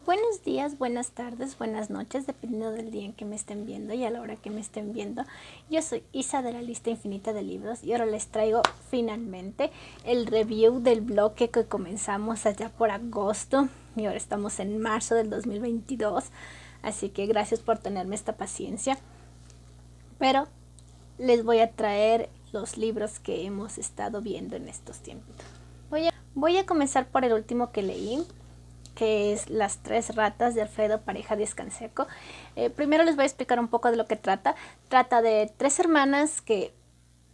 Buenos días, buenas tardes, buenas noches, dependiendo del día en que me estén viendo y a la hora que me estén viendo. Yo soy Isa de la lista infinita de libros y ahora les traigo finalmente el review del bloque que comenzamos allá por agosto y ahora estamos en marzo del 2022, así que gracias por tenerme esta paciencia. Pero les voy a traer los libros que hemos estado viendo en estos tiempos. Voy a comenzar por el último que leí, que es Las tres ratas de Alfredo Pareja Díaz Canseco. Primero les voy a explicar un poco de lo que trata. Trata de tres hermanas que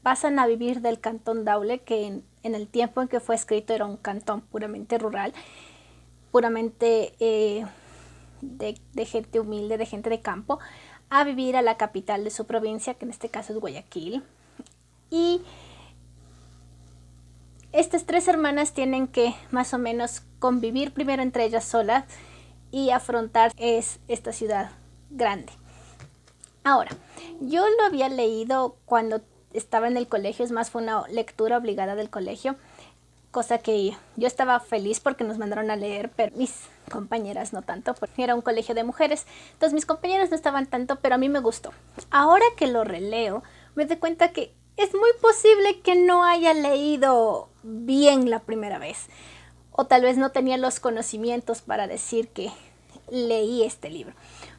pasan a vivir del cantón Daule, que en el tiempo en que fue escrito era un cantón puramente rural, puramente de gente humilde, de gente de campo, a vivir a la capital de su provincia, que en este caso es Guayaquil. Y estas tres hermanas tienen que más o menos convivir primero entre ellas solas y afrontar esta ciudad grande. Ahora, yo lo había leído cuando estaba en el colegio, es más, fue una lectura obligada del colegio, cosa que yo estaba feliz porque nos mandaron a leer, pero mis compañeras no tanto, porque era un colegio de mujeres, entonces mis compañeras no estaban tanto, pero a mí me gustó. Ahora que lo releo, me doy cuenta que es muy posible que no haya leído bien la primera vez, o tal vez no tenía los conocimientos para decir que leí este libro,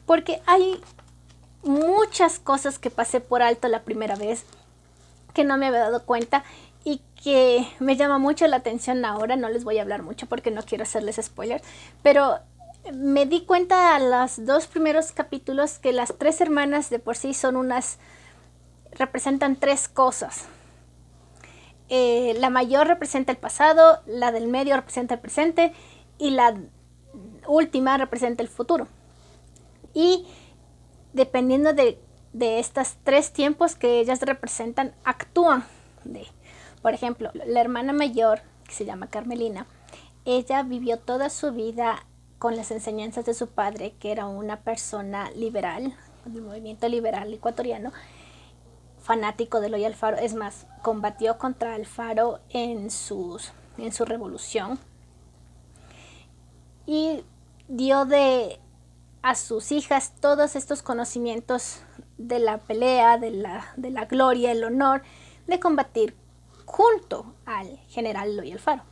porque hay muchas cosas que pasé por alto la primera vez que no me había dado cuenta y que me llama mucho la atención ahora. No les voy a hablar mucho porque no quiero hacerles spoilers, pero me di cuenta a los dos primeros capítulos que las tres hermanas de por sí son representan tres cosas. La mayor representa el pasado, la del medio representa el presente y la última representa el futuro. Y dependiendo de estos tres tiempos que ellas representan, actúan. Por ejemplo, la hermana mayor, que se llama Carmelina, ella vivió toda su vida con las enseñanzas de su padre, que era una persona liberal, del movimiento liberal ecuatoriano, fanático de Eloy Alfaro. Es más, combatió contra Alfaro en su revolución y dio a sus hijas todos estos conocimientos de la pelea, de la gloria, el honor de combatir junto al general Eloy Alfaro.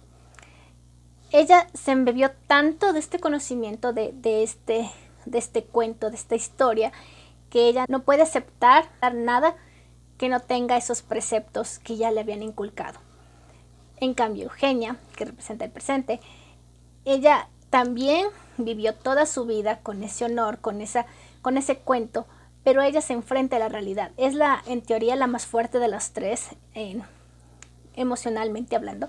Ella se embebió tanto de este conocimiento, de este cuento, de esta historia, que ella no puede aceptar nada que no tenga esos preceptos que ya le habían inculcado. En cambio, Eugenia, que representa el presente, ella también vivió toda su vida con ese honor, con ese cuento, pero ella se enfrenta a la realidad. Es en teoría la más fuerte de las tres, emocionalmente hablando.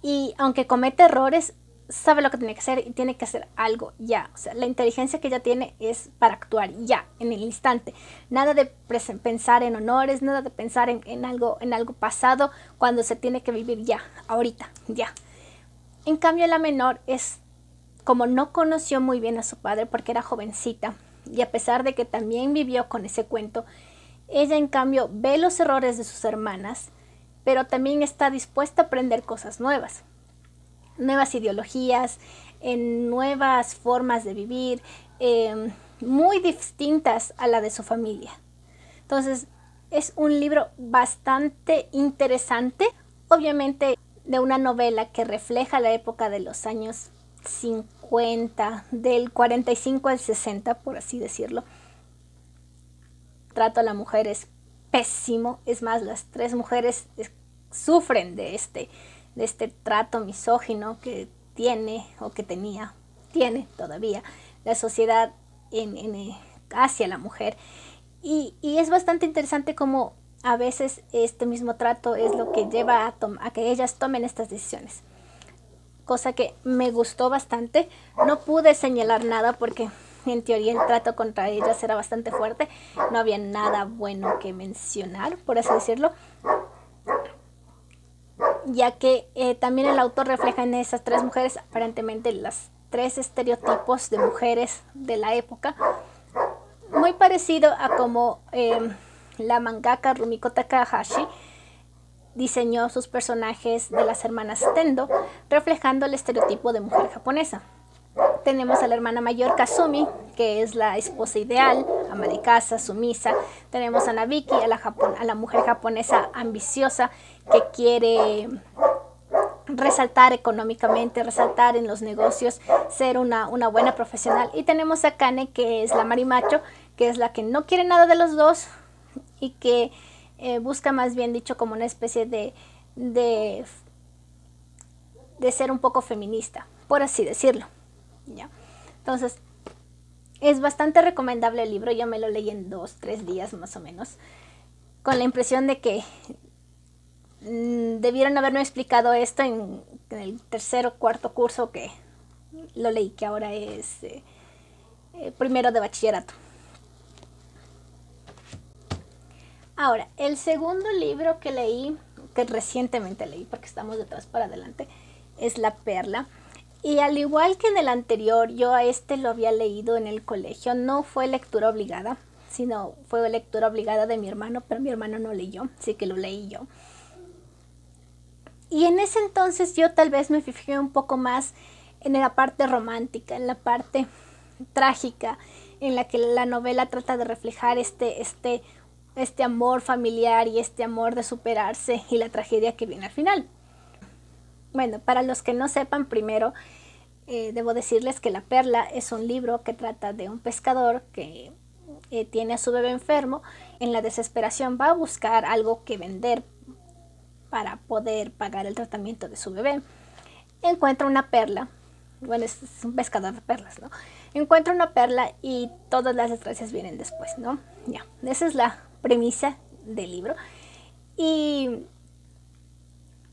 Y aunque comete errores, sabe lo que tiene que hacer y tiene que hacer algo ya. O sea, la inteligencia que ella tiene es para actuar ya, en el instante. Nada de pensar en honores, nada de pensar en algo pasado, cuando se tiene que vivir ya, ahorita, ya. En cambio, la menor como no conoció muy bien a su padre porque era jovencita, y a pesar de que también vivió con ese cuento, ella en cambio ve los errores de sus hermanas, pero también está dispuesta a aprender cosas nuevas. Nuevas ideologías, nuevas formas de vivir, muy distintas a la de su familia. Entonces, es un libro bastante interesante, obviamente de una novela que refleja la época de los años 50, del 45 al 60, por así decirlo. El trato a la mujer es pésimo, es más, las tres mujeres sufren de este trato misógino que tiene todavía la sociedad hacia la mujer. Y es bastante interesante cómo a veces este mismo trato es lo que lleva a que ellas tomen estas decisiones. Cosa que me gustó bastante. No pude señalar nada porque en teoría el trato contra ellas era bastante fuerte. No había nada bueno que mencionar, por así decirlo. Ya que también el autor refleja en esas tres mujeres aparentemente las tres estereotipos de mujeres de la época, muy parecido a como la mangaka Rumiko Takahashi diseñó sus personajes de las hermanas Tendo, reflejando el estereotipo de mujer japonesa. Tenemos a la hermana mayor Kazumi, que es la esposa ideal, ama de casa, sumisa. Tenemos a Nabiki, a la mujer japonesa ambiciosa que quiere resaltar económicamente, resaltar en los negocios, ser una buena profesional. Y tenemos a Kane, que es la marimacho, que es la que no quiere nada de los dos y que busca, más bien dicho, como una especie de ser un poco feminista, por así decirlo. ¿Ya? Entonces, es bastante recomendable el libro. Yo me lo leí en 2-3 días más o menos, con la impresión de que debieron haberme explicado esto en el tercer o cuarto curso que lo leí, que ahora es primero de bachillerato. Ahora, el segundo libro que leí, que recientemente leí porque estamos de atrás para adelante, es La Perla. Y al igual que en el anterior, yo a este lo había leído en el colegio. No fue lectura obligada, sino fue lectura obligada de mi hermano, pero mi hermano no leyó, así que lo leí yo. Y en ese entonces yo tal vez me fijé un poco más en la parte romántica, en la parte trágica, en la que la novela trata de reflejar este amor familiar y este amor de superarse y la tragedia que viene al final. Bueno, para los que no sepan, primero debo decirles que La Perla es un libro que trata de un pescador que tiene a su bebé enfermo. En la desesperación va a buscar algo que vender para poder pagar el tratamiento de su bebé. Encuentra una perla. Bueno, es un pescador de perlas, ¿no? Encuentra una perla y todas las desgracias vienen después, ¿no? Ya, esa es la premisa del libro. Y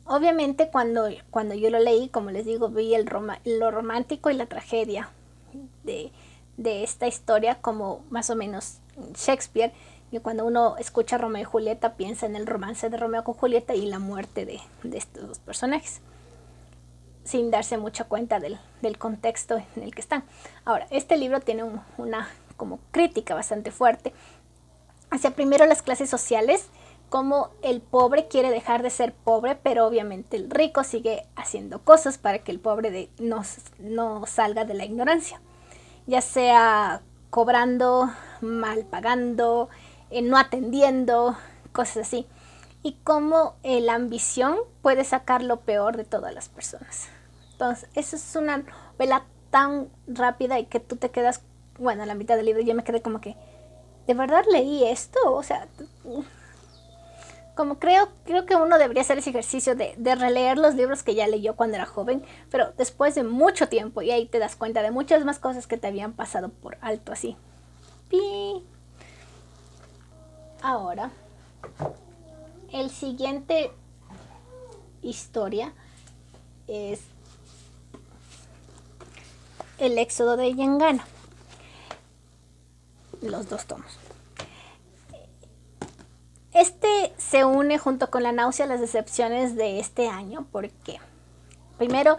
obviamente cuando yo lo leí, como les digo, vi lo romántico y la tragedia de esta historia, como más o menos Shakespeare. Y cuando uno escucha Romeo y Julieta, piensa en el romance de Romeo con Julieta y la muerte de estos dos personajes, sin darse mucha cuenta del contexto en el que están. Ahora, este libro tiene una como crítica bastante fuerte hacia primero las clases sociales, como el pobre quiere dejar de ser pobre, pero obviamente el rico sigue haciendo cosas para que el pobre no salga de la ignorancia, ya sea cobrando, mal pagando, no atendiendo, cosas así. Y cómo la ambición puede sacar lo peor de todas las personas. Entonces, eso es una novela tan rápida y que tú te quedas, bueno, a la mitad del libro yo me quedé como que, ¿de verdad leí esto? O sea, como creo que uno debería hacer ese ejercicio de releer los libros que ya leyó cuando era joven, pero después de mucho tiempo, y ahí te das cuenta de muchas más cosas que te habían pasado por alto así. ¡Pi! Ahora, el siguiente historia es El éxodo de Yangana. Los 2 tomos. Este se une junto con La náusea, las decepciones de este año, porque primero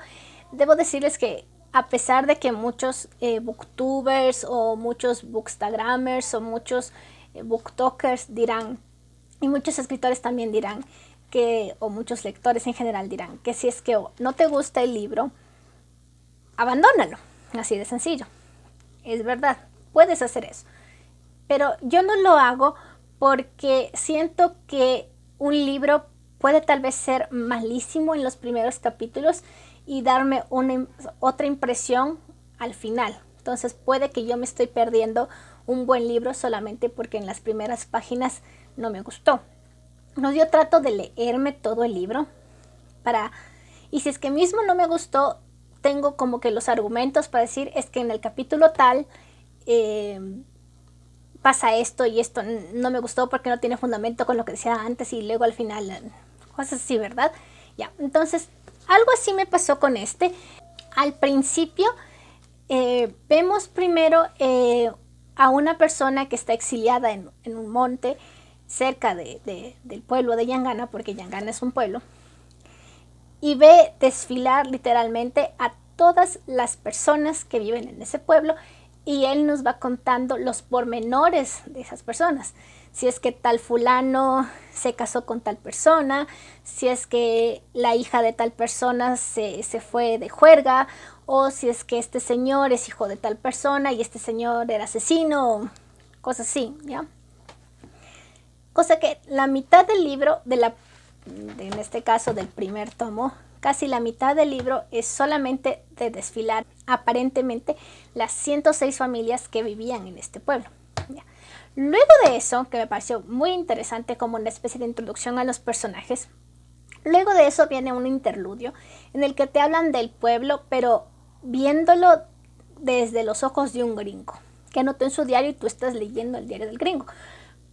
debo decirles que a pesar de que muchos booktubers o muchos bookstagramers o muchos booktokers dirán, y muchos escritores también dirán o muchos lectores en general dirán que si es que no te gusta el libro, abandónalo, así de sencillo. Es verdad, puedes hacer eso, pero yo no lo hago porque siento que un libro puede tal vez ser malísimo en los primeros capítulos y darme otra impresión al final. Entonces puede que yo me estoy perdiendo un buen libro solamente porque en las primeras páginas no me gustó. Entonces yo trato de leerme todo el libro y si es que mismo no me gustó, tengo como que los argumentos para decir, es que en el capítulo tal pasa esto y esto no me gustó porque no tiene fundamento con lo que decía antes, y luego al final cosas así, ¿verdad? Ya, entonces algo así me pasó con este. Al principio vemos primero a una persona que está exiliada en un monte cerca del pueblo de Yangana, porque Yangana es un pueblo, y ve desfilar literalmente a todas las personas que viven en ese pueblo, y él nos va contando los pormenores de esas personas. si es que tal fulano se casó con tal persona, si es que la hija de tal persona se fue de juerga, o si es que este señor es hijo de tal persona y este señor era asesino, cosas así, ¿ya? Cosa que la mitad del libro, en este caso del primer tomo, casi la mitad del libro es solamente de desfilar aparentemente las 106 familias que vivían en este pueblo. ¿Ya? Luego de eso, que me pareció muy interesante como una especie de introducción a los personajes, luego de eso viene un interludio en el que te hablan del pueblo, pero viéndolo desde los ojos de un gringo, que anotó en su diario y tú estás leyendo el diario del gringo.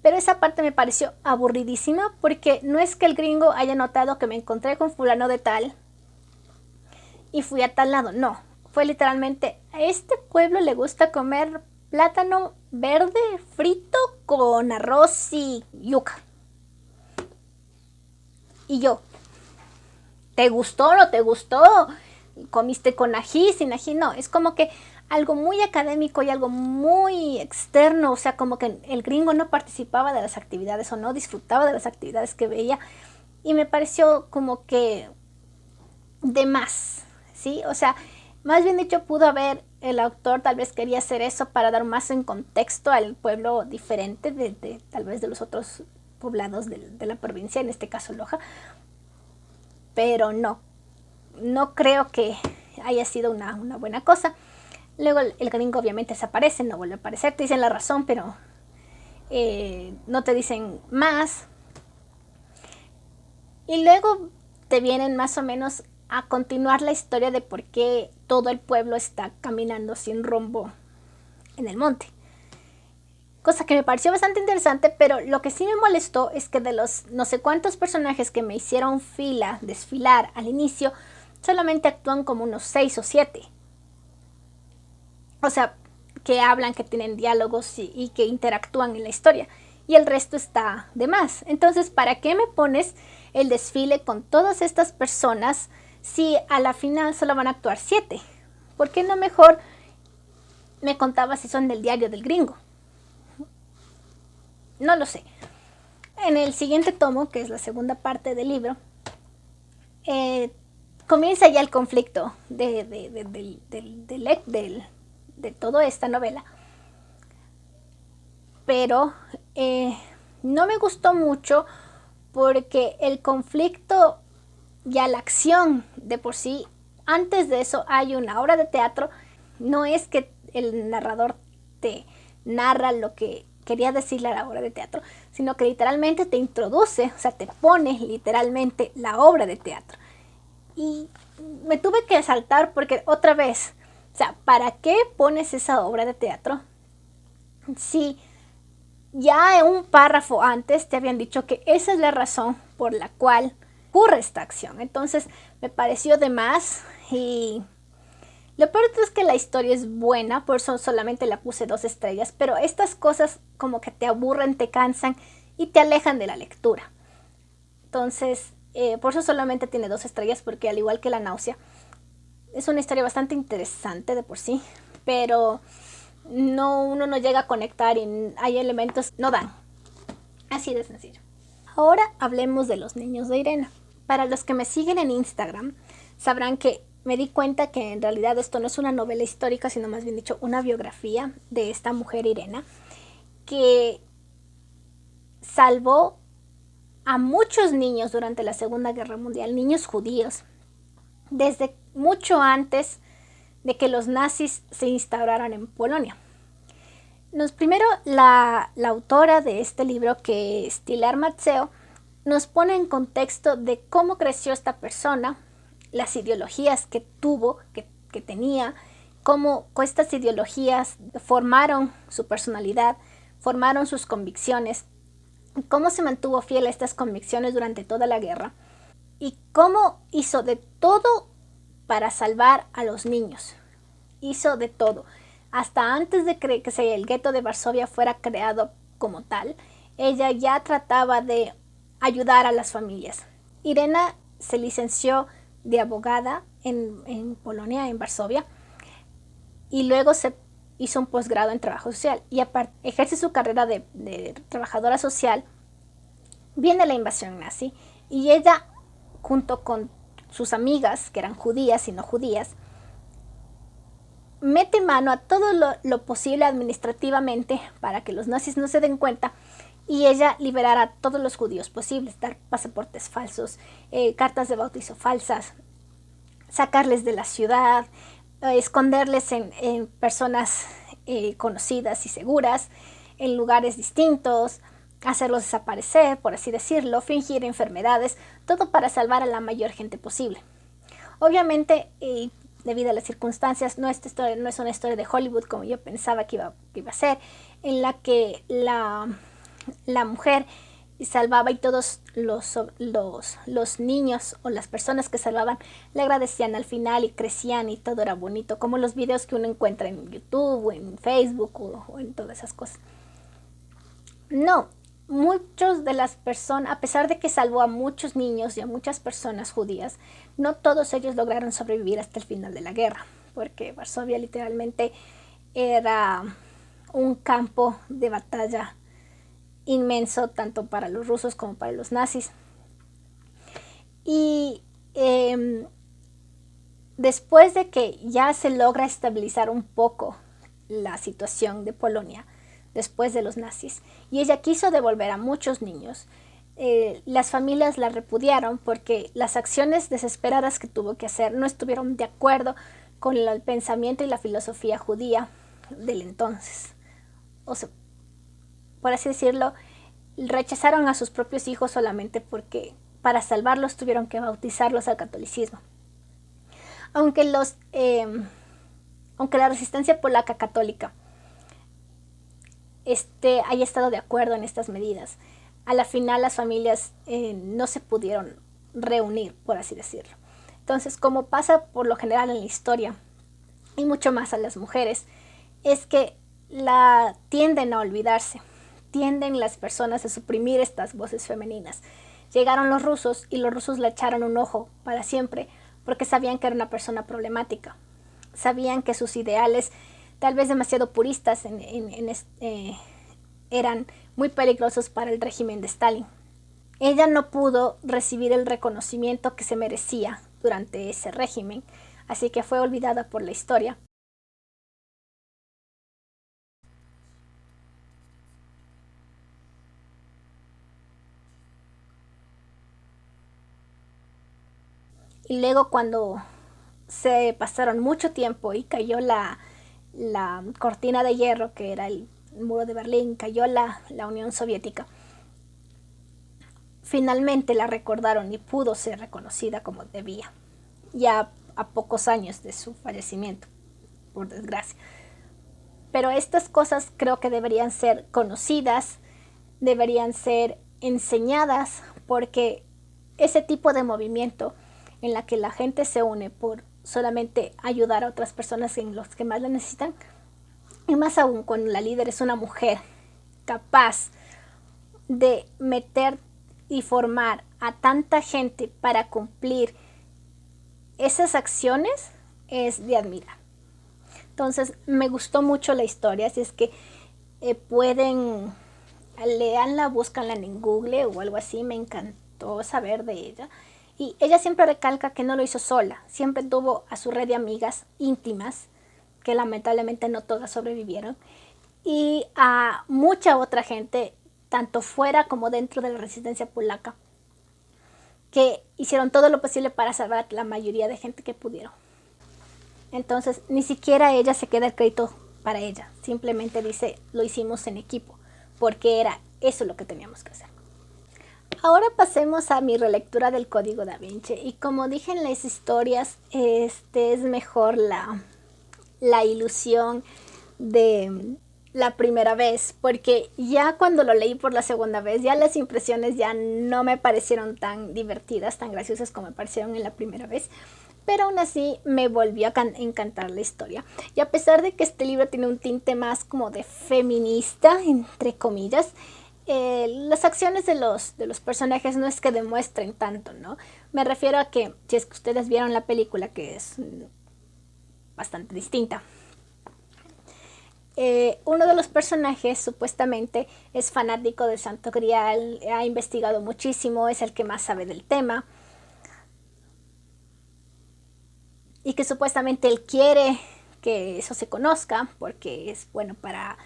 Pero esa parte me pareció aburridísima porque no es que el gringo haya notado que me encontré con fulano de tal y fui a tal lado, no. Fue literalmente, a este pueblo le gusta comer plátano verde frito con arroz y yuca. Y yo, ¿te gustó o no te gustó? ¿Comiste con ají, sin ají? No, es como que algo muy académico y algo muy externo, o sea, como que el gringo no participaba de las actividades o no disfrutaba de las actividades que veía y me pareció como que de más, ¿sí? O sea, más bien dicho, pudo haber, el autor tal vez quería hacer eso para dar más en contexto al pueblo diferente de tal vez de los otros poblados de la provincia, en este caso Loja, pero no creo que haya sido una buena cosa. Luego el gringo obviamente desaparece, no vuelve a aparecer, te dicen la razón, pero no te dicen más. Y luego te vienen más o menos a continuar la historia de por qué todo el pueblo está caminando sin rumbo en el monte. Cosa que me pareció bastante interesante, pero lo que sí me molestó es que de los no sé cuántos personajes que me hicieron desfilar al inicio, solamente actúan como unos 6 o 7. O sea, que hablan, que tienen diálogos y que interactúan en la historia. Y el resto está de más. Entonces, ¿para qué me pones el desfile con todas estas personas si a la final solo van a actuar 7? ¿Por qué no mejor me contabas si son del diario del gringo? No lo sé. En el siguiente tomo, que es la segunda parte del libro, comienza ya el conflicto de toda esta novela. Pero no me gustó mucho porque el conflicto, ya la acción de por sí, antes de eso hay una obra de teatro. No es que el narrador te narra lo que quería decirle a la obra de teatro, sino que literalmente te introduce, o sea, te pone literalmente la obra de teatro. Y me tuve que saltar porque otra vez, o sea, ¿para qué pones esa obra de teatro si ya en un párrafo antes te habían dicho que esa es la razón por la cual ocurre esta acción? Entonces me pareció de más y lo peor es que la historia es buena, por eso solamente la puse 2 estrellas, pero estas cosas como que te aburren, te cansan y te alejan de la lectura. Entonces, por eso solamente tiene 2 estrellas, porque al igual que La náusea, es una historia bastante interesante de por sí, pero uno no llega a conectar y hay elementos no dan. Así de sencillo. Ahora hablemos de Los niños de Irena. Para los que me siguen en Instagram, sabrán que me di cuenta que en realidad esto no es una novela histórica, sino más bien dicho una biografía de esta mujer Irena, que salvó a muchos niños durante la Segunda Guerra Mundial, niños judíos, desde mucho antes de que los nazis se instauraran en Polonia. Primero, la autora de este libro, que es Tilar Matseo, nos pone en contexto de cómo creció esta persona, las ideologías que tuvo, que tenía, cómo estas ideologías formaron su personalidad, formaron sus convicciones, cómo se mantuvo fiel a estas convicciones durante toda la guerra y cómo hizo de todo para salvar a los niños. Hizo de todo. Hasta antes de que el gueto de Varsovia fuera creado como tal, ella ya trataba de ayudar a las familias. Irena se licenció de abogada en Polonia, en Varsovia, y luego hizo un posgrado en trabajo social y aparte ejerce su carrera de trabajadora social. Viene la invasión nazi y ella, junto con sus amigas, que eran judías y no judías, mete mano a todo lo posible administrativamente para que los nazis no se den cuenta y ella liberará a todos los judíos posibles, dar pasaportes falsos, cartas de bautizo falsas, sacarles de la ciudad, esconderles en personas conocidas y seguras, en lugares distintos, hacerlos desaparecer, por así decirlo, fingir enfermedades, todo para salvar a la mayor gente posible. Obviamente, debido a las circunstancias, no es una historia de Hollywood como yo pensaba que iba a ser, en la que la mujer salvaba y todos los niños o las personas que salvaban le agradecían al final y crecían y todo era bonito, como los videos que uno encuentra en YouTube o en Facebook o en todas esas cosas. No, muchos de las personas, a pesar de que salvó a muchos niños y a muchas personas judías, no todos ellos lograron sobrevivir hasta el final de la guerra, porque Varsovia literalmente era un campo de batalla inmenso tanto para los rusos como para los nazis. Y después de que ya se logra estabilizar un poco la situación de Polonia después de los nazis y ella quiso devolver a muchos niños, las familias la repudiaron porque las acciones desesperadas que tuvo que hacer no estuvieron de acuerdo con el pensamiento y la filosofía judía del entonces. O sea, por así decirlo, rechazaron a sus propios hijos solamente porque para salvarlos tuvieron que bautizarlos al catolicismo. Aunque la resistencia polaca católica haya estado de acuerdo en estas medidas, a la final las familias no se pudieron reunir, por así decirlo. Entonces, como pasa por lo general en la historia, y mucho más a las mujeres, es que tienden a olvidarse, tienden las personas a suprimir estas voces femeninas. Llegaron los rusos y los rusos le echaron un ojo para siempre porque sabían que era una persona problemática. Sabían que sus ideales, tal vez demasiado puristas, eran muy peligrosos para el régimen de Stalin. Ella no pudo recibir el reconocimiento que se merecía durante ese régimen, así que fue olvidada por la historia. Y luego cuando se pasaron mucho tiempo y cayó la cortina de hierro, que era el muro de Berlín, cayó la Unión Soviética, finalmente la recordaron y pudo ser reconocida como debía, ya a pocos años de su fallecimiento, por desgracia. Pero estas cosas creo que deberían ser conocidas, deberían ser enseñadas, porque ese tipo de movimiento en la que la gente se une por solamente ayudar a otras personas en los que más la necesitan, y más aún cuando la líder es una mujer capaz de meter y formar a tanta gente para cumplir esas acciones, es de admirar. Entonces me gustó mucho la historia, así es que pueden leanla, búscanla en Google o algo así. Me encantó saber de ella. Y ella siempre recalca que no lo hizo sola, siempre tuvo a su red de amigas íntimas, que lamentablemente no todas sobrevivieron, y a mucha otra gente, tanto fuera como dentro de la resistencia polaca, que hicieron todo lo posible para salvar a la mayoría de gente que pudieron. Entonces, ni siquiera ella se queda el crédito para ella, simplemente dice, lo hicimos en equipo, porque era eso lo que teníamos que hacer. Ahora pasemos a mi relectura del Código Da Vinci. Y como dije en las historias, es mejor la ilusión de la primera vez, porque ya cuando lo leí por la segunda vez, ya las impresiones ya no me parecieron tan divertidas, tan graciosas como me parecieron en la primera vez. Pero aún así me volvió a encantar la historia. Y a pesar de que este libro tiene un tinte más como de feminista, entre comillas, las acciones de los personajes no es que demuestren tanto, ¿no? Me refiero a que, si es que ustedes vieron la película, que es bastante distinta, Uno de los personajes supuestamente es fanático del Santo Grial, ha investigado muchísimo, es el que más sabe del tema. Y que supuestamente él quiere que eso se conozca porque es bueno para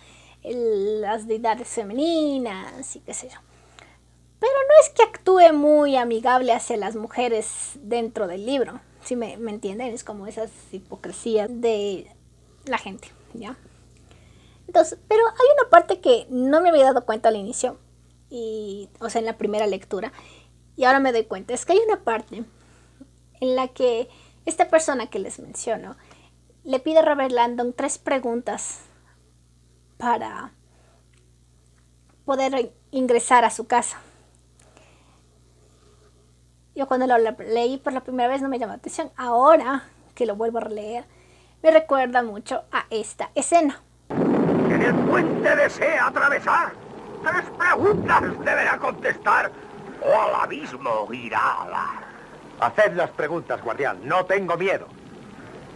las deidades femeninas y qué sé yo. Pero no es que actúe muy amigable hacia las mujeres dentro del libro, ¿sí me entienden? Es como esas hipocresías de la gente, ¿ya? Entonces, pero hay una parte que no me había dado cuenta al inicio, o sea, en la primera lectura, y ahora me doy cuenta, es que hay una parte en la que esta persona que les menciono le pide a Robert Landon 3 preguntas para poder ingresar a su casa. Yo cuando lo leí por la primera vez no me llamó la atención. Ahora que lo vuelvo a releer, me recuerda mucho a esta escena. ¿En el puente desea atravesar? 3 preguntas deberá contestar o al abismo irá a dar. Haced las preguntas, guardián. No tengo miedo.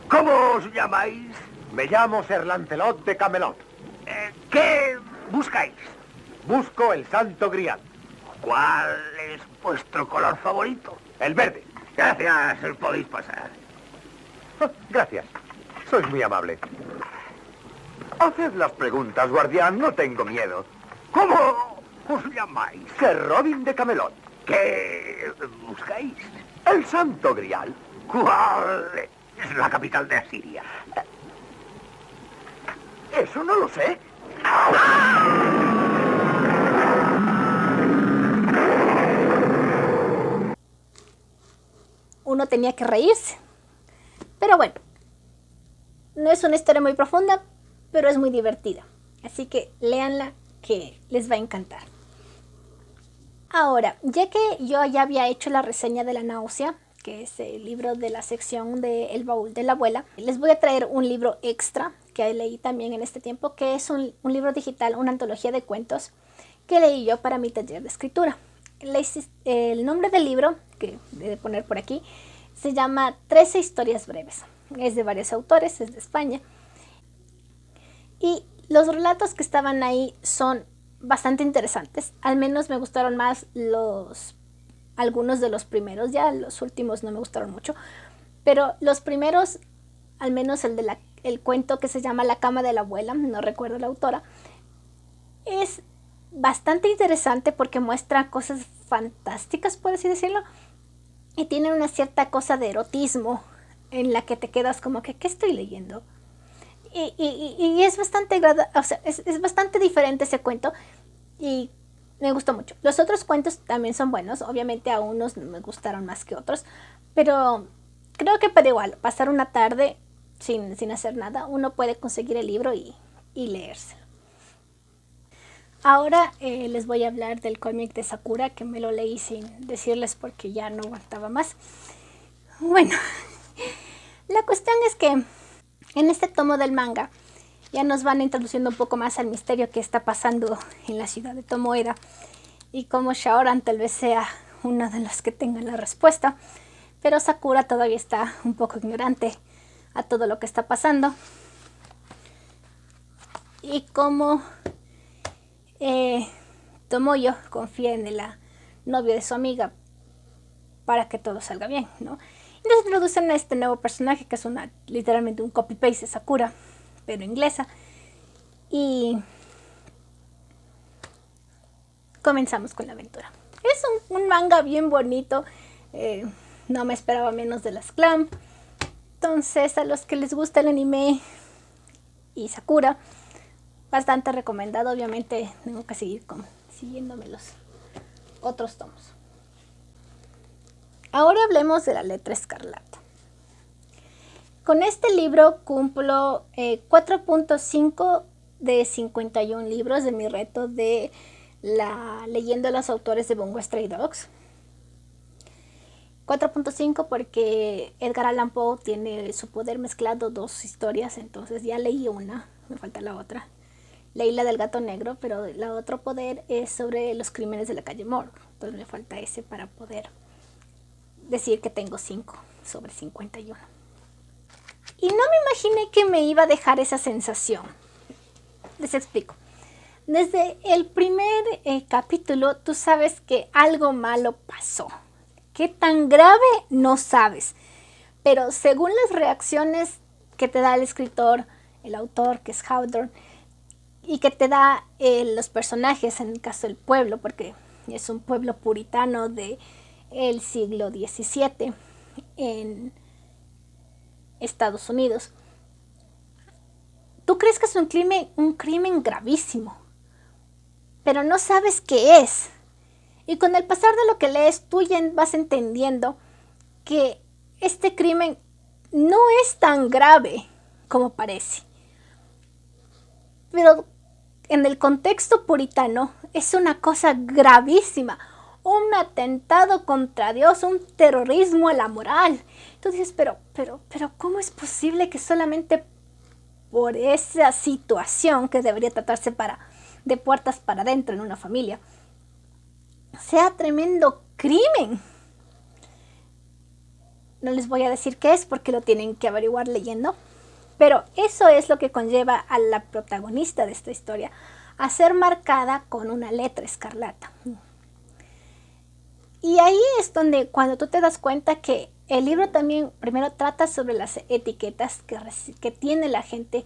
¿Cómo os llamáis? Me llamo Sir Lancelot de Camelot. ¿Qué buscáis? Busco el Santo Grial. ¿Cuál es vuestro color favorito? El verde. Gracias, podéis pasar. Gracias. Sois muy amable. Haced las preguntas, guardián. No tengo miedo. ¿Cómo os llamáis? Sir Robin de Camelot. ¿Qué buscáis? El Santo Grial. ¿Cuál es la capital de Asiria? Eso no lo sé. Uno tenía que reírse. Pero bueno, no es una historia muy profunda, pero es muy divertida. Así que léanla, que les va a encantar. Ahora, ya que yo ya había hecho la reseña de La náusea, que es el libro de la sección de El baúl de la abuela, les voy a traer un libro extra que leí también en este tiempo, que es un libro digital, una antología de cuentos que leí yo para mi taller de escritura. El nombre del libro, que debe poner por aquí, se llama 13 historias breves. Es de varios autores, es de España. Y los relatos que estaban ahí son bastante interesantes. Al menos me gustaron más algunos de los primeros. Ya los últimos no me gustaron mucho. Pero los primeros, al menos el cuento que se llama La cama de la abuela, no recuerdo la autora, es bastante interesante porque muestra cosas fantásticas, por así decirlo, y tiene una cierta cosa de erotismo en la que te quedas como que, ¿qué estoy leyendo? Y es bastante o sea, es bastante diferente ese cuento y me gustó mucho. Los otros cuentos también son buenos, obviamente a unos me gustaron más que otros, pero creo que para igual, pasar una tarde sin hacer nada, uno puede conseguir el libro y leérselo. Ahora les voy a hablar del cómic de Sakura, que me lo leí sin decirles porque ya no aguantaba más. Bueno, la cuestión es que en este tomo del manga ya nos van introduciendo un poco más al misterio que está pasando en la ciudad de Tomoeda y cómo Shaoran tal vez sea uno de los que tengan la respuesta, pero Sakura todavía está un poco ignorante a todo lo que está pasando y cómo Tomoyo confía en la novia de su amiga para que todo salga bien, ¿no? Y nos introducen a este nuevo personaje que es literalmente un copy-paste de Sakura, pero inglesa. Y comenzamos con la aventura. Es un manga bien bonito. No me esperaba menos de las Clamp. Entonces, a los que les gusta el anime y Sakura, bastante recomendado. Obviamente tengo que seguir siguiéndome los otros tomos. Ahora hablemos de La letra escarlata. Con este libro cumplo 4.5 de 51 libros de mi reto de leyendo a los autores de Bungo Stray Dogs. 4.5 porque Edgar Allan Poe tiene su poder mezclado 2 historias, entonces ya leí una, me falta la otra. Leí la del gato negro, pero el otro poder es sobre los crímenes de la calle Morgue, entonces me falta ese para poder decir que tengo 5 sobre 51. Y no me imaginé que me iba a dejar esa sensación. les explico. Desde el primer capítulo tú sabes que algo malo pasó. ¿Qué tan grave? No sabes. Pero según las reacciones que te da el escritor, el autor, que es Hawthorne, y que te da los personajes, en el caso del pueblo, porque es un pueblo puritano del siglo XVII en Estados Unidos. Tú crees que es un crimen gravísimo, pero no sabes qué es. Y con el pasar de lo que lees, tú ya vas entendiendo que este crimen no es tan grave como parece. Pero en el contexto puritano es una cosa gravísima. Un atentado contra Dios, un terrorismo a la moral. Tú dices, pero, ¿cómo es posible que solamente por esa situación que debería tratarse de puertas para adentro en una familia sea tremendo crimen? No les voy a decir qué es porque lo tienen que averiguar leyendo, pero eso es lo que conlleva a la protagonista de esta historia a ser marcada con una letra escarlata. Y ahí es donde cuando tú te das cuenta que el libro también primero trata sobre las etiquetas que tiene la gente,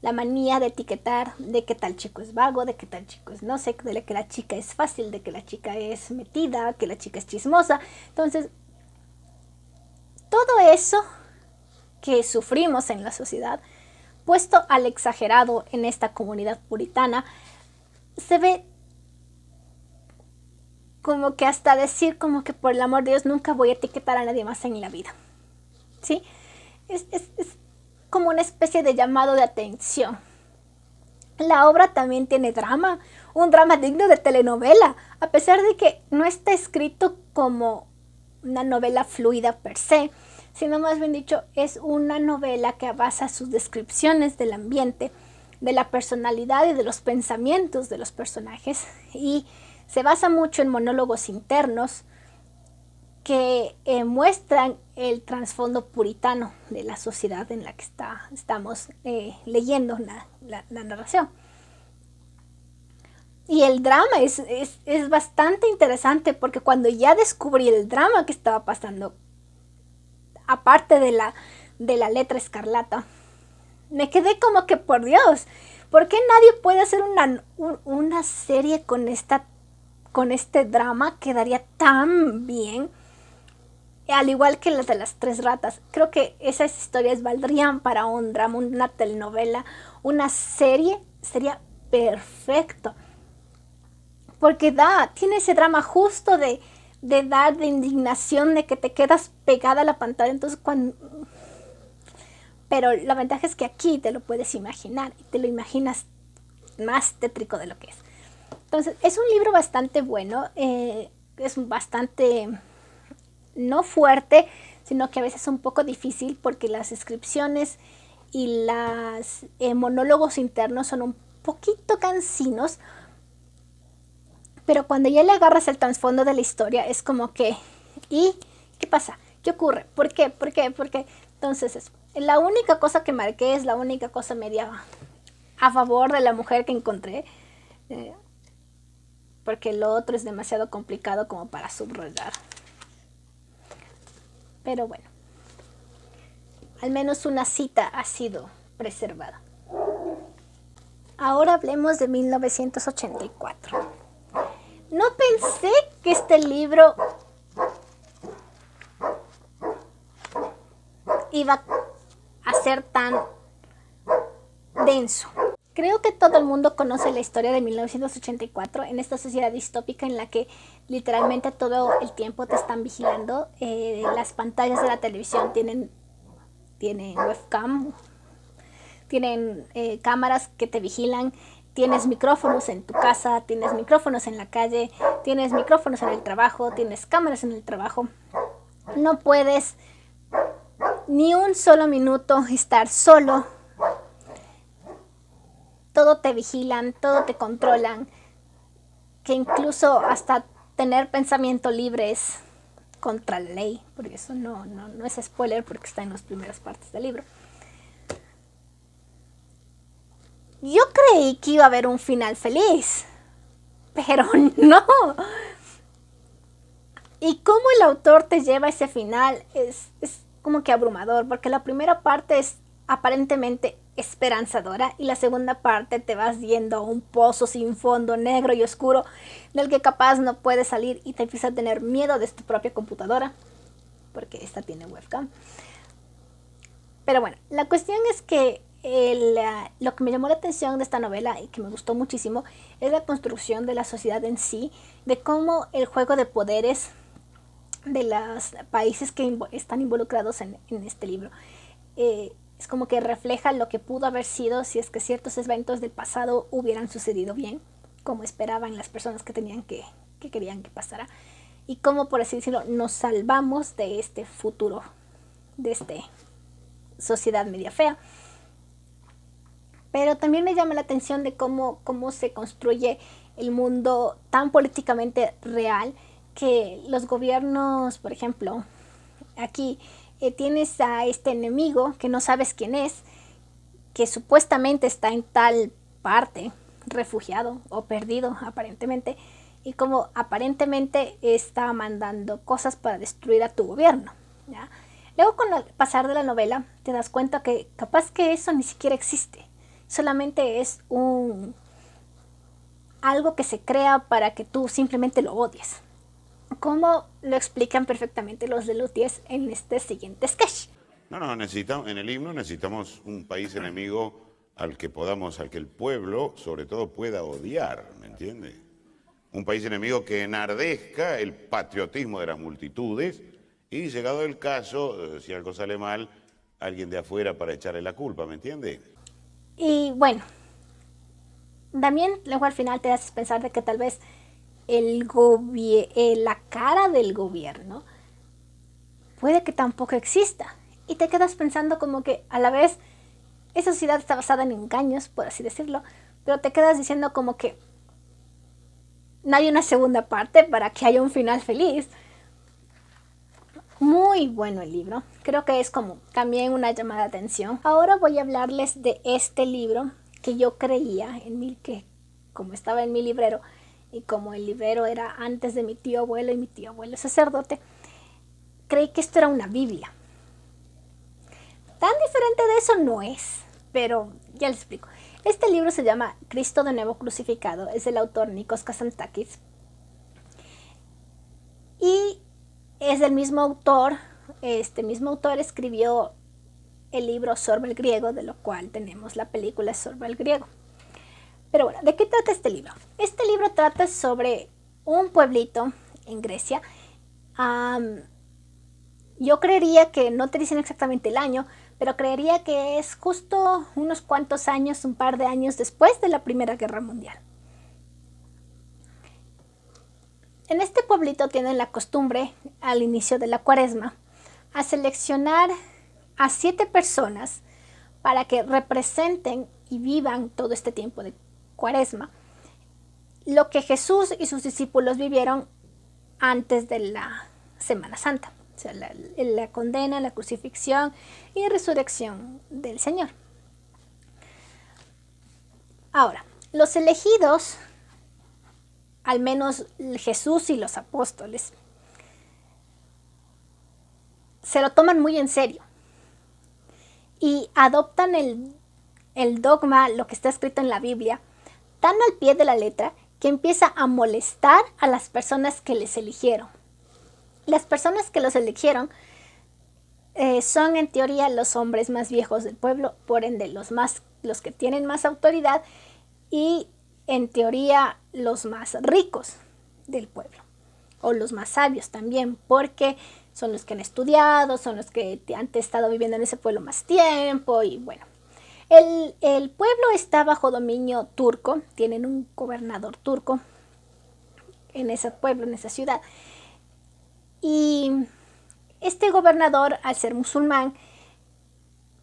la manía de etiquetar de que tal chico es vago, de que tal chico es no sé, de que la chica es fácil, de que la chica es metida, que la chica es chismosa. Entonces, todo eso que sufrimos en la sociedad, puesto al exagerado en esta comunidad puritana, se ve como que hasta decir como que por el amor de Dios nunca voy a etiquetar a nadie más en la vida. ¿Sí? Es como una especie de llamado de atención. La obra también tiene drama, un drama digno de telenovela, a pesar de que no está escrito como una novela fluida per se, sino más bien dicho, es una novela que basa sus descripciones del ambiente, de la personalidad y de los pensamientos de los personajes, y se basa mucho en monólogos internos que muestran el trasfondo puritano de la sociedad en la que estamos leyendo la narración. Y el drama es bastante interesante porque cuando ya descubrí el drama que estaba pasando, aparte de la letra escarlata, me quedé como que, por Dios, ¿por qué nadie puede hacer una serie con este drama? Quedaría tan bien, al igual que las de las tres ratas. Creo que esas historias valdrían para un drama, una telenovela, una serie, sería perfecto. Porque tiene ese drama justo de indignación, de que te quedas pegada a la pantalla. Entonces, pero la ventaja es que aquí te lo puedes imaginar y te lo imaginas más tétrico de lo que es. Entonces, es un libro bastante bueno, es bastante no fuerte, sino que a veces es un poco difícil porque las descripciones y los monólogos internos son un poquito cansinos, pero cuando ya le agarras el trasfondo de la historia es como que, ¿y qué pasa? ¿Qué ocurre? ¿Por qué? ¿Por qué? ¿Por qué? Entonces, la única cosa que marqué es la única cosa media a favor de la mujer que encontré, porque lo otro es demasiado complicado como para subrayar. Pero bueno, al menos una cita ha sido preservada. Ahora hablemos de 1984. No pensé que este libro iba a ser tan denso. Creo que todo el mundo conoce la historia de 1984 en esta sociedad distópica en la que literalmente todo el tiempo te están vigilando. Las pantallas de la televisión tienen webcam, tienen cámaras que te vigilan, tienes micrófonos en tu casa, tienes micrófonos en la calle, tienes micrófonos en el trabajo, tienes cámaras en el trabajo. No puedes ni un solo minuto estar solo. Todo te vigilan, todo te controlan, que incluso hasta tener pensamiento libre es contra la ley, porque eso no es spoiler porque está en las primeras partes del libro. yo creí que iba a haber un final feliz, pero no. Y cómo el autor te lleva a ese final es como que abrumador, porque la primera parte es aparentemente esperanzadora y la segunda parte te vas yendo a un pozo sin fondo, negro y oscuro, del que capaz no puedes salir y te empiezas a tener miedo de tu propia computadora, porque esta tiene webcam. Pero bueno, la cuestión es que lo que me llamó la atención de esta novela y que me gustó muchísimo es la construcción de la sociedad en sí, de cómo el juego de poderes de los países que están involucrados en este libro es como que refleja lo que pudo haber sido si es que ciertos eventos del pasado hubieran sucedido bien, como esperaban las personas que querían que pasara, y cómo, por así decirlo, nos salvamos de este futuro, de esta sociedad media fea. Pero también me llama la atención de cómo se construye el mundo tan políticamente real, que los gobiernos, por ejemplo, aquí tienes a este enemigo que no sabes quién es, que supuestamente está en tal parte, refugiado o perdido aparentemente, y como aparentemente está mandando cosas para destruir a tu gobierno, ¿ya? Luego, con el pasar de la novela, te das cuenta que capaz que eso ni siquiera existe, solamente es algo que se crea para que tú simplemente lo odies, como lo explican perfectamente los de los 10 en este siguiente sketch. No, necesitamos, en el himno necesitamos un país enemigo al que el pueblo, sobre todo, pueda odiar, ¿me entiende? Un país enemigo que enardezca el patriotismo de las multitudes y, llegado el caso, si algo sale mal, alguien de afuera para echarle la culpa, ¿me entiende? Y bueno, también luego al final te haces pensar de que tal vez la cara del gobierno puede que tampoco exista, y te quedas pensando como que a la vez esa sociedad está basada en engaños, por así decirlo, pero te quedas diciendo como que no hay una segunda parte para que haya un final feliz. Muy bueno el libro, creo que es como también una llamada de atención. Ahora voy a hablarles de este libro que yo creía que como estaba en mi librero, y como el librero era antes de mi tío abuelo y mi tío abuelo sacerdote, creí que esto era una Biblia. Tan diferente de eso no es, pero ya les explico. Este libro se llama Cristo de nuevo crucificado, es del autor Nikos Kazantzakis. Y es del mismo autor, este mismo autor escribió el libro Sorba el griego, de lo cual tenemos la película Sorba el griego. Pero bueno, ¿de qué trata este libro? Este libro trata sobre un pueblito en Grecia. Yo creería que no te dicen exactamente el año, pero creería que es justo unos cuantos años, un par de años después de la Primera Guerra Mundial. En este pueblito tienen la costumbre, al inicio de la Cuaresma, a seleccionar a 7 personas para que representen y vivan todo este tiempo de Cuaresma lo que Jesús y sus discípulos vivieron antes de la Semana Santa, o sea, la condena, la crucifixión y resurrección del Señor. Ahora, los elegidos, al menos Jesús y los apóstoles, se lo toman muy en serio y adoptan el dogma, lo que está escrito en la Biblia, tan al pie de la letra que empieza a molestar a las personas que les eligieron. Las personas que los eligieron son en teoría los hombres más viejos del pueblo, por ende los que tienen más autoridad y en teoría los más ricos del pueblo, o los más sabios también, porque son los que han estudiado, son los que han estado viviendo en ese pueblo más tiempo. Y bueno, el pueblo está bajo dominio turco, tienen un gobernador turco en ese pueblo, en esa ciudad. Y este gobernador, al ser musulmán,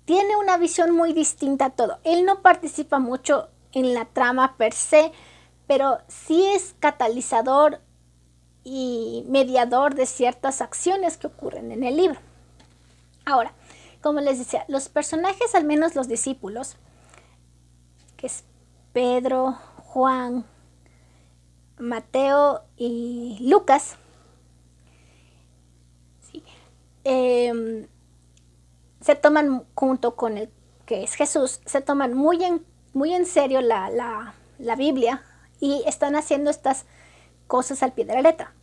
tiene una visión muy distinta a todo. Él no participa mucho en la trama per se, pero sí es catalizador y mediador de ciertas acciones que ocurren en el libro. Ahora, como les decía, los personajes, al menos los discípulos, que es Pedro, Juan, Mateo y Lucas, ¿sí? Se toman junto con el que es Jesús, se toman muy en serio la Biblia y están haciendo estas cosas al pie de la letra.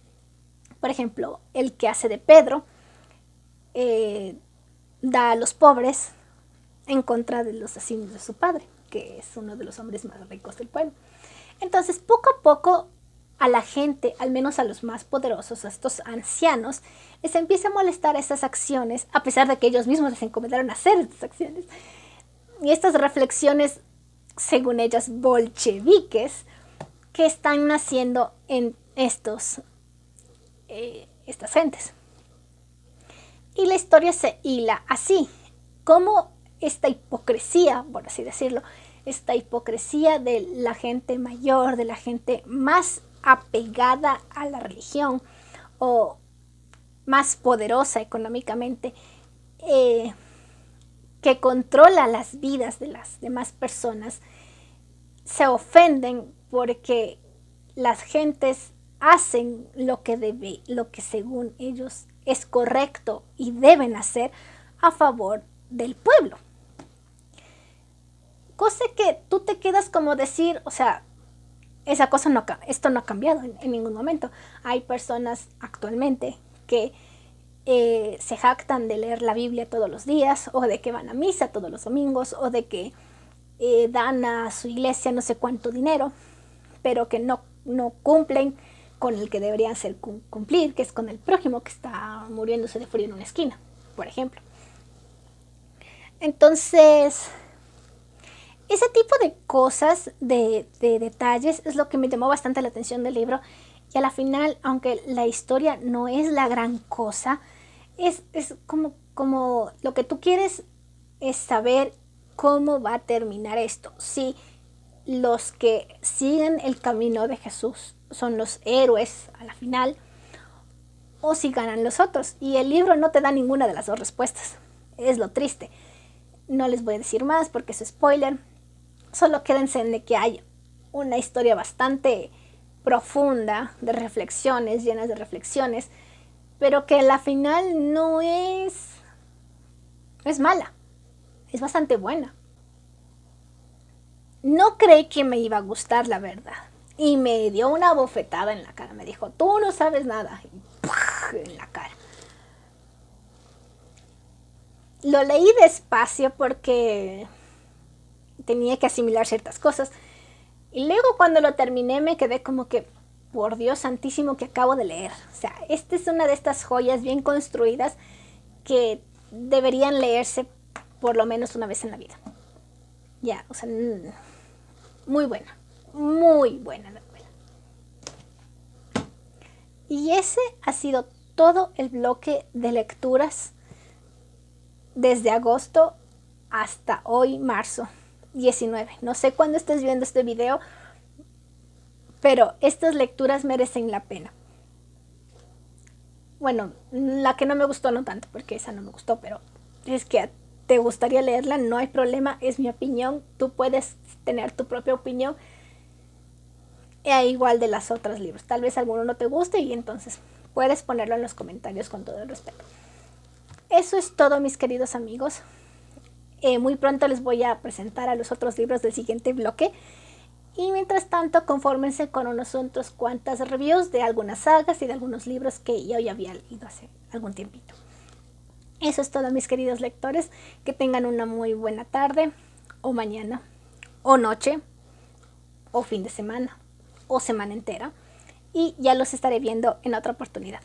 Por ejemplo, el que hace de Pedro da a los pobres en contra de los asesinos de su padre, que es uno de los hombres más ricos del pueblo. Entonces, poco a poco, a la gente, al menos a los más poderosos, a estos ancianos, les empieza a molestar estas acciones, a pesar de que ellos mismos les encomendaron hacer estas acciones. Y estas reflexiones, según ellas, bolcheviques, que están naciendo en estas gentes. Y la historia se hila así, como esta hipocresía, por así decirlo, esta hipocresía de la gente mayor, de la gente más apegada a la religión o más poderosa económicamente, que controla las vidas de las demás personas, se ofenden porque las gentes hacen lo que según ellos es correcto y deben hacer a favor del pueblo. Cosa que tú te quedas como decir, o sea, esa cosa esto no ha cambiado en ningún momento. Hay personas actualmente que se jactan de leer la Biblia todos los días, o de que van a misa todos los domingos, o de que dan a su iglesia no sé cuánto dinero, pero que no cumplen con el que deberían cumplir, que es con el prójimo que está muriéndose de frío en una esquina, por ejemplo. Entonces, ese tipo de cosas, de detalles, es lo que me llamó bastante la atención del libro. Y a la final, aunque la historia no es la gran cosa, es como lo que tú quieres es saber cómo va a terminar esto. Si los que siguen el camino de Jesús son los héroes a la final, o si ganan los otros. Y el libro no te da ninguna de las dos respuestas. Es lo triste. No les voy a decir más porque es spoiler. Solo quédense en de que hay una historia bastante profunda de reflexiones, llenas de reflexiones, pero que la final no es mala, es bastante buena. No creí que me iba a gustar, la verdad, y me dio una bofetada en la cara. Me dijo, tú no sabes nada, y ¡puf! En la cara. Lo leí despacio porque tenía que asimilar ciertas cosas. Y luego cuando lo terminé me quedé como que, por Dios santísimo, que acabo de leer. O sea, esta es una de estas joyas bien construidas que deberían leerse por lo menos una vez en la vida. Ya, o sea, muy buena la novela. Y ese ha sido todo el bloque de lecturas desde agosto hasta hoy, marzo 19. No sé cuándo estés viendo este video, pero estas lecturas merecen la pena. Bueno, la que no me gustó no tanto, porque esa no me gustó, pero es que te gustaría leerla, no hay problema, es mi opinión. Tú puedes tener tu propia opinión, igual de las otras libros. Tal vez alguno no te guste y entonces puedes ponerlo en los comentarios con todo el respeto. Eso es todo, mis queridos amigos. Muy pronto les voy a presentar a los otros libros del siguiente bloque. Y mientras tanto, confórmense con unos otros cuantas reviews de algunas sagas y de algunos libros que yo ya había leído hace algún tiempito. Eso es todo, mis queridos lectores. Que tengan una muy buena tarde, o mañana, o noche, o fin de semana, o semana entera. Y ya los estaré viendo en otra oportunidad.